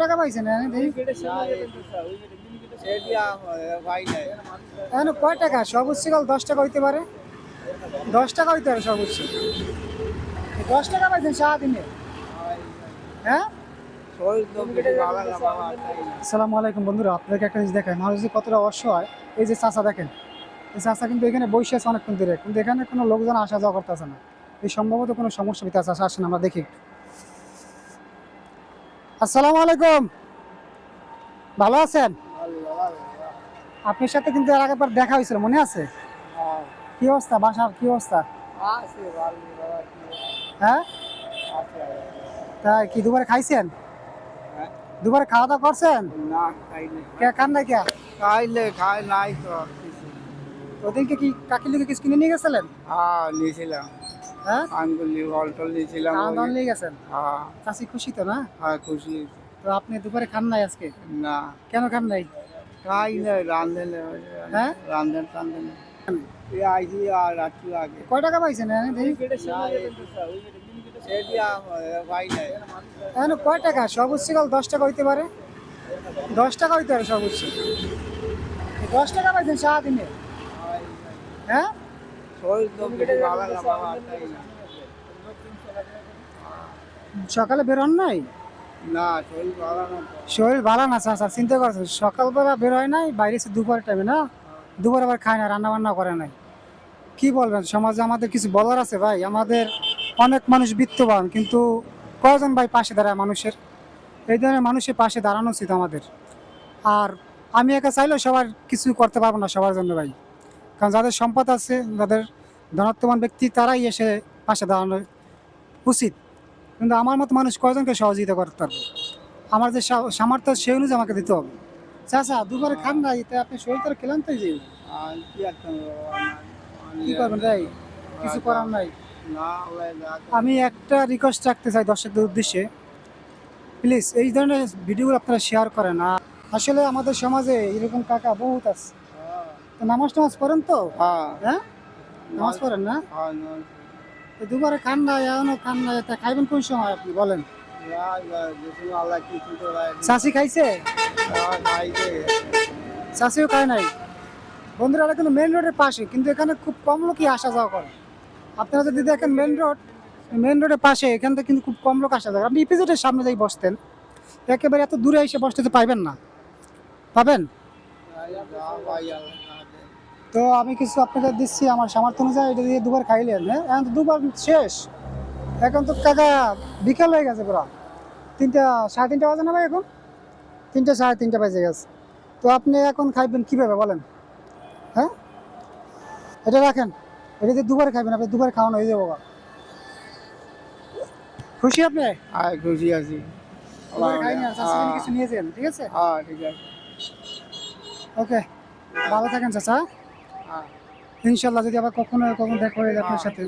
টাকা পাইছেন এখন কয় টাকা সর্বোচ্চ কাল 10 টাকা হইতে পারে, 10 টাকা হইতে পারে সর্বোচ্চ। 10 টাকা পাইছেন সারাদিনে? হ্যাঁ। আসসালামু আলাইকুম বন্ধুরা, আপনাকে একটা জিনিস দেখায় মানুষ যে কতটা অসহায়। এই যে চাচা দেখেন, এই চাচা কিন্তু এখানে বসে আছে অনেকক্ষণ ধরে, কিন্তু এখানে কোনো লোকজন আসা যাওয়া করতেছে না। এই সম্ভবত কোনো সমস্যা ভিতরে আছে। আসেন আমরা দেখি। আসসালামু আলাইকুম, ভালো আছেন? আপনার সাথে কিন্তু এর আগেবার দেখা হয়েছিল, মনে আছে? কি অবস্থা, বাসার কি অবস্থা? হ্যাঁ, তাই কি দুবারে খাইছেন? দুবারে খাওয়া দাওয়া করছেন? না খাইনি। খান নাই কে? খাই নাই তো কিছু। ওদিনকে কি কাকির লোকে কিছু কিনে নিয়ে গেছিলেন? হ্যাঁ নিয়েছিলাম, হ্যাঁ, আঙ্গুলি অলটল নিয়েছিলাম। খাওয়া দাওয়া নিয়ে গেছেন? হ্যাঁ চাষি খুশি তো না? হ্যাঁ খুশি। তো আপনি দুপুরে খান নাই আজকে? না কেন খান নাই? খাই নাই, রান্ধেন হ্যাঁ, টান্ধেন এই আইসি আর রাত্রি আগে কয় টাকা পাইছেন ভাই নাই। এখন কয় টাকা সর্বোচ্চ কাল 10 টাকা হইতে পারে, 10 টাকা হইতে পারে সর্বোচ্চ। 10 টাকা পাইছেন সারাদিনে? হ্যাঁ, শরীর তো কিছু ভালো না বাবা, তাই না। সকালে বের হন নাই? না শরীর ভালো না। শরীর ভালো না চাচা, চিন্তা করছেন সকালবেলা বের হয় নাই, বাইরে এসে দুপুরের টাইমে না, দুপুর আবার খায় না, রান্না বান্না করে নাই। কি বলবেন, সমাজে আমাদের কিছু বলার আছে ভাই? আমাদের অনেক মানুষ বিত্তবান, কিন্তু কয়জন ভাই পাশে দাঁড়ায় মানুষের? এই ধরনের মানুষের পাশে দাঁড়ানো উচিত আমাদের। আর আমি একা চাইলেও সবার কিছু করতে পারবো না সবার জন্য ভাই, কারণ যাদের সম্পদ আছে, যাদের ধনাত্মবান ব্যক্তি, তারাই এসে পাশে দাঁড়ানো উচিত। কিন্তু আমার মতো মানুষ কয়জনকে সহযোগিতা করতে পারবে? আমার যে সামর্থ্য সেই অনুযায়ী আমাকে দিতে হবে। চাচা দুবারে খান নাই, তাই আপনি শরীর তো ক্লান্তই যে, আর কি একটা কি করবেন ভাই? কিছু করার নাই। না আমি একটা রিকোয়েস্ট রাখতে চাই দর্শকদের উদ্দেশ্যে, প্লিজ এই ধরনের ভিডিওগুলো আপনারা শেয়ার করেন। আর আসলে আমাদের সমাজে এরকম কাকা বহুত আছে। তো নামাজ টামাজ পড়েন তো? হ্যাঁ হ্যাঁ, নামাজ পড়েন না? হ্যাঁ তো দুবারে খান নাই, এখনো খান নাই, তা খাইবেন কোন সময় আপনি বলেন? আল্লাহ কিছু তো চাষি খাইছে? চাষিও খায় নাই। বন্ধুরা, এটা কিন্তু মেন রোডের পাশে, কিন্তু এখানে খুব কম লোকই আসা যাওয়া করে। আপনারা যদি দেখেন মেন রোডের পাশে, এখান থেকে কিন্তু খুব কম লোক আসা যায়। আপনি ইপিজেডের সামনে যাই বসতেন, একেবারে এত দূরে এসে বসতে তো পাইবেন না, পাবেন? তো আমি কিছু আপনাকে দিচ্ছি আমার সামর্থ্য অনুযায়ী, এটা দিয়ে দুবার খাইলেন। হ্যাঁ, এখন তো দুবার শেষ। এখন তো কাকা বিকাল হয়ে গেছে পুরা, 3টা 3:30 বাজে না ভাই? এখন 3টা 3:30 বাজে গেছে। তো আপনি এখন খাইবেন কিভাবে বলেন? হ্যাঁ, এটা রাখেন, এটা দিয়ে দুবার খাইবেন, আপনি দুবার খাওয়ানো হয়ে যাবো। খুশি আপনি? খুশি আছি। দুবার খাইনি আর চাচা কিছু নিয়েছেন, ঠিক আছে? হ্যাঁ ঠিক আছে। ওকে, ভালো থাকেন চাচা। ইনশাল্লাহ যদি আবার কখনো দেখা হয়ে যায় আপনার সাথে।